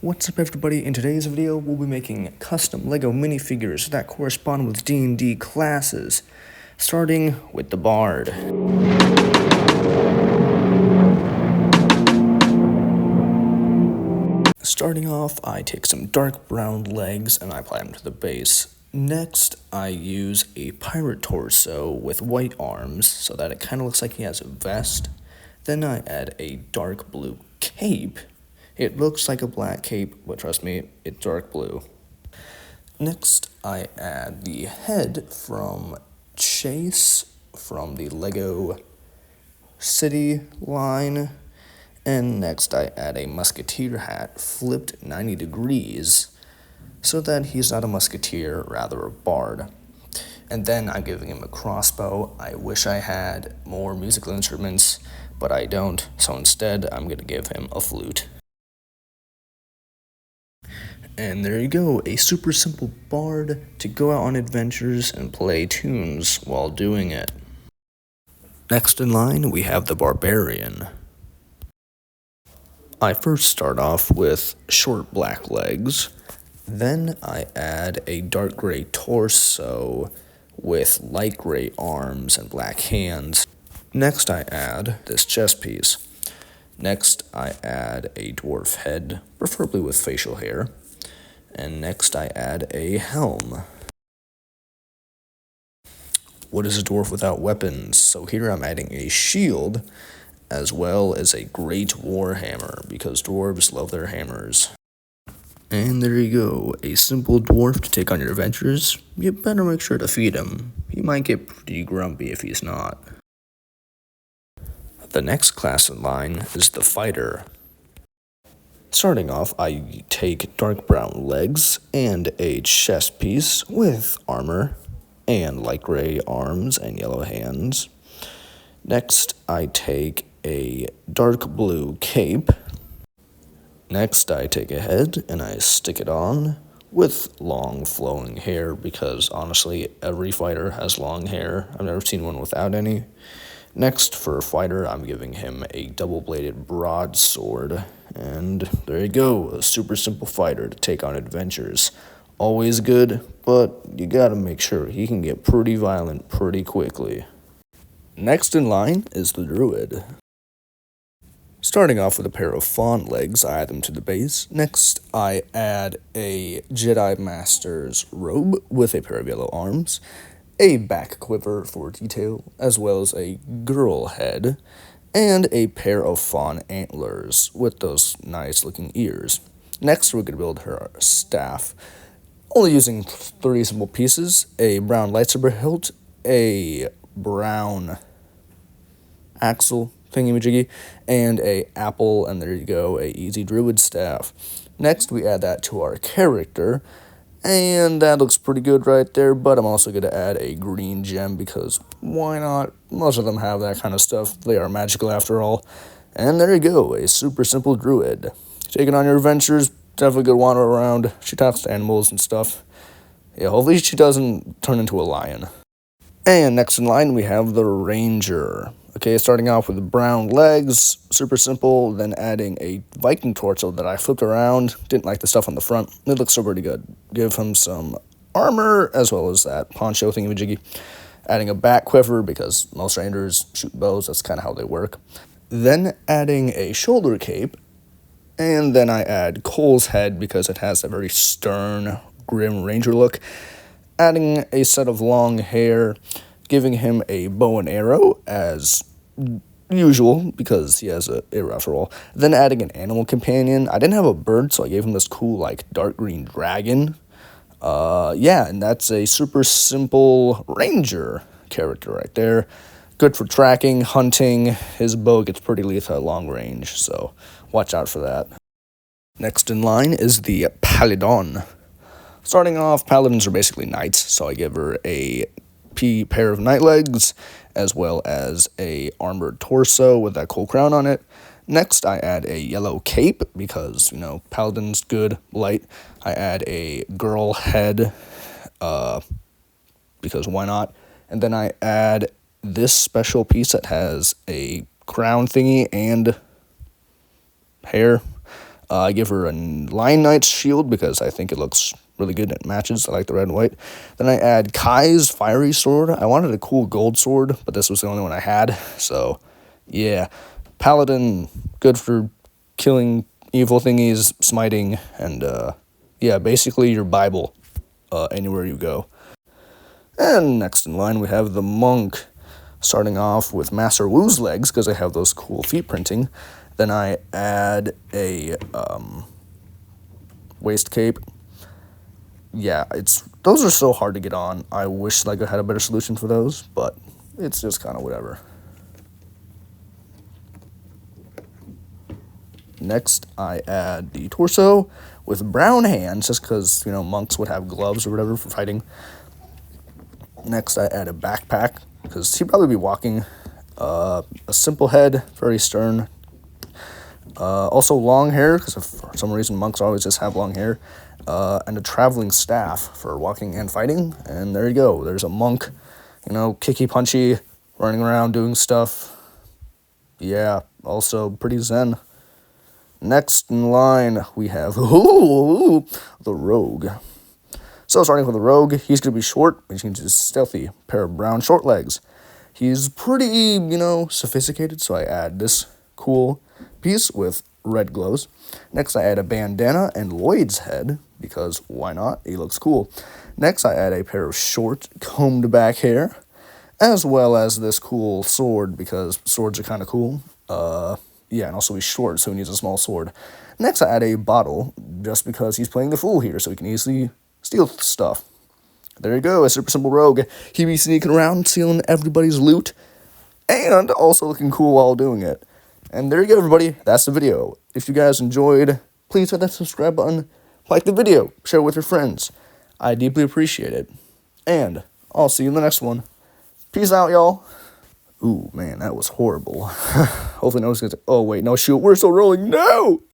What's up everybody, in today's video we'll be making custom LEGO minifigures that correspond with D&D classes, starting with the Bard. Starting off, I take some dark brown legs and I apply them to the base. Next, I use a pirate torso with white arms so that it kind of looks like he has a vest. Then I add a dark blue cape. It looks like a black cape, but trust me, it's dark blue. Next, I add the head from Chase from the LEGO City line. And next, I add a musketeer hat flipped 90 degrees so that he's not a musketeer, rather a bard. And then I'm giving him a crossbow. I wish I had more musical instruments, but I don't, so instead I'm going to give him a flute. And there you go, a super simple bard to go out on adventures and play tunes while doing it. Next in line, we have the barbarian. I first start off with short black legs, then I add a dark gray torso with light gray arms and black hands. Next I add this chest piece. Next I add a dwarf head, preferably with facial hair. And next I add a helm. What is a dwarf without weapons? So here I'm adding a shield, as well as a great war hammer, because dwarves love their hammers. And there you go, a simple dwarf to take on your adventures. You better make sure to feed him. He might get pretty grumpy if he's not. The next class in line is the fighter. Starting off, I take dark brown legs and a chest piece with armor and light gray arms and yellow hands. Next, I take a dark blue cape. Next, I take a head and I stick it on with long flowing hair because honestly, every fighter has long hair. I've never seen one without any. Next, for a fighter, I'm giving him a double-bladed broadsword. And there you go, a super simple fighter to take on adventures. Always good, but you gotta make sure he can get pretty violent pretty quickly. Next in line is the druid. Starting off with a pair of fawn legs, I add them to the base. Next, I add a Jedi Master's robe with a pair of yellow arms, a back quiver for detail, as well as a girl head, and a pair of fawn antlers with those nice looking ears. Next, we're going to build her staff, only using 3 simple pieces: a brown lightsaber hilt, a brown axle thingy-majiggy, and a apple, and there you go, a easy druid staff. Next, we add that to our character, and that looks pretty good right there, but I'm also going to add a green gem because why not? Most of them have that kind of stuff. They are magical after all. And there you go, a super simple druid. Taking on your adventures, definitely good wander around. She talks to animals and stuff. Yeah, hopefully she doesn't turn into a lion. And next in line, we have the ranger. Okay, starting off with the brown legs, super simple, then adding a Viking torso that I flipped around. Didn't like the stuff on the front. It looks so pretty good. Give him some armor, as well as that poncho thingy-majiggy. Adding a back quiver, because most rangers shoot bows, that's kind of how they work. Then adding a shoulder cape, and then I add Cole's head, because it has a very stern, grim ranger look. Adding a set of long hair, giving him a bow and arrow as usual because he has an arrow after all. Then adding an animal companion. I didn't have a bird, so I gave him this cool like dark green dragon. Yeah, and that's a super simple ranger character right there. Good for tracking, hunting. His bow gets pretty lethal at long range, so watch out for that. Next in line is the Paladin. Starting off, paladins are basically knights, so I give her a pair of knight legs, as well as a armored torso with that cool crown on it. Next, I add a yellow cape, because, paladin's good, light. I add a girl head, because why not? And then I add this special piece that has a crown thingy and hair. I give her a Lion Knight's shield because I think it looks really good and it matches. I like the red and white. Then I add Kai's fiery sword. I wanted a cool gold sword, but this was the only one I had. So, yeah. Paladin, good for killing evil thingies, smiting, and, yeah, basically your Bible anywhere you go. And next in line, we have the monk. Starting off with Master Wu's legs, because I have those cool feet printing. Then I add a waist cape. Yeah, those are so hard to get on. I wish LEGO had a better solution for those, but it's just kind of whatever. Next, I add the torso with brown hands, just because, you know, monks would have gloves or whatever for fighting. Next, I add a backpack, because he'd probably be walking. A simple head, very stern. Also long hair, because for some reason monks always just have long hair. And a traveling staff for walking and fighting. And there you go. There's a monk, you know, kicky punchy, running around doing stuff. Yeah, also pretty zen. Next in line, we have the rogue. So starting with the rogue, he's going to be short, which means he's stealthy, pair of brown short legs. He's pretty, you know, sophisticated, so I add this cool piece with red glows. Next, I add a bandana and Lloyd's head, because why not? He looks cool. Next, I add a pair of short, combed back hair, as well as this cool sword, because swords are kind of cool. Yeah, and also he's short, so he needs a small sword. Next, I add a bottle, just because he's playing the fool here, so he can easily steal stuff. There you go, a super simple rogue. He be sneaking around, stealing everybody's loot, and also looking cool while doing it. And there you go, everybody. That's the video. If you guys enjoyed, please hit that subscribe button, like the video, share it with your friends. I deeply appreciate it. And I'll see you in the next one. Peace out, y'all. Ooh, man, that was horrible. Hopefully no one's gonna say, oh, wait, no, shoot, we're still rolling. No!